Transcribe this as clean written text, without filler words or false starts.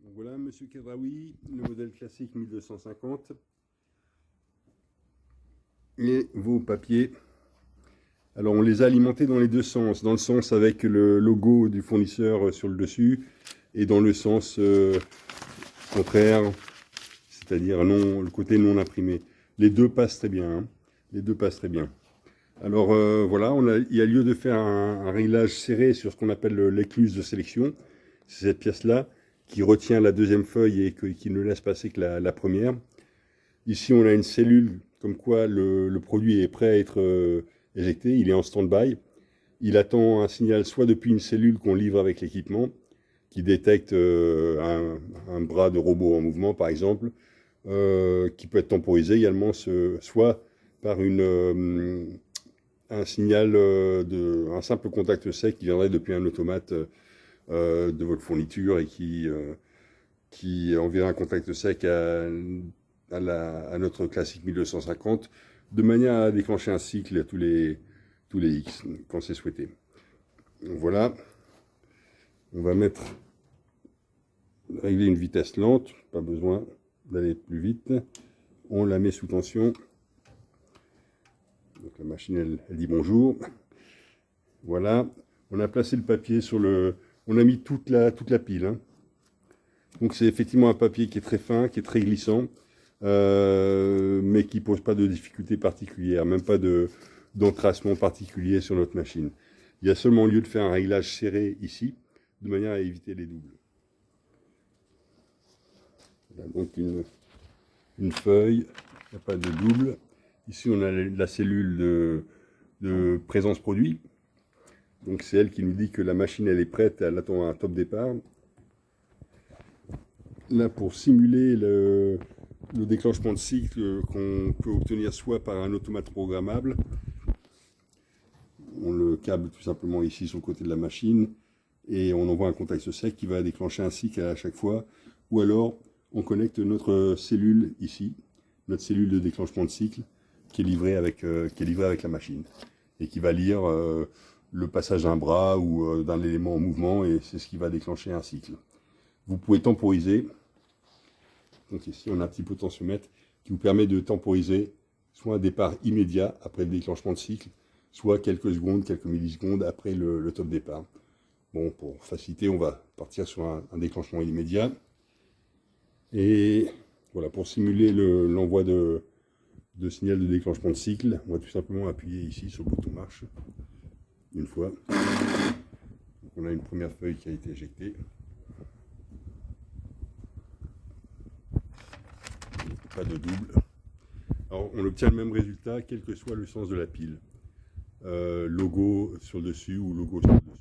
Donc voilà, Monsieur Kadraoui, le modèle classique 1250. Et vos papiers. Alors on les a alimentés dans les deux sens. Dans le sens avec le logo du fournisseur sur le dessus. Et dans le sens contraire, c'est-à-dire non, le côté non imprimé. Les deux passent très bien. Hein. Les deux passent très bien. Alors voilà, il y a lieu de faire un réglage serré sur ce qu'on appelle l'écluse de sélection. C'est cette pièce-là qui retient la deuxième feuille et qui ne laisse passer que la première. Ici, on a une cellule comme quoi le produit est prêt à être éjecté. Il est en stand-by. Il attend un signal soit depuis une cellule qu'on livre avec l'équipement, qui détecte un bras de robot en mouvement, par exemple, qui peut être temporisé également, soit par un signal un simple contact sec qui viendrait depuis un automate de votre fourniture et qui enverrait un contact sec à notre classique 1250 de manière à déclencher un cycle à tous les X quand c'est souhaité. Voilà, on va régler une vitesse lente, pas besoin d'aller plus vite. On la met sous tension. Donc la machine, elle dit bonjour. Voilà, on a placé le papier sur le... On a mis toute la pile. Hein. Donc c'est effectivement un papier qui est très fin, qui est très glissant, mais qui ne pose pas de difficultés particulières, même pas d'encrassement particulier sur notre machine. Il y a seulement lieu de faire un réglage serré ici, de manière à éviter les doubles. Voilà donc une feuille, il n'y a pas de double. Ici, on a la cellule de présence produit. Donc, c'est elle qui nous dit que la machine, elle est prête, elle attend un top départ. Là, pour simuler le déclenchement de cycle qu'on peut obtenir soit par un automate programmable, on le câble tout simplement ici sur le côté de la machine et on envoie un contact sec qui va déclencher un cycle à chaque fois. Ou alors, on connecte notre cellule ici, notre cellule de déclenchement de cycle, qui est livrée avec la machine et qui va lire le passage d'un bras ou d'un élément en mouvement et c'est ce qui va déclencher un cycle. Vous pouvez temporiser. Donc ici, on a un petit potentiomètre qui vous permet de temporiser soit un départ immédiat après le déclenchement de cycle, soit quelques secondes, quelques millisecondes après le top départ. Bon, pour faciliter, on va partir sur un déclenchement immédiat. Et voilà, pour simuler l'envoi de signal de déclenchement de cycle, on va tout simplement appuyer ici sur le bouton marche une fois. Donc on a une première feuille qui a été éjectée. Pas de double. Alors on obtient le même résultat quel que soit le sens de la pile. Logo sur le dessus ou logo sur le dessous.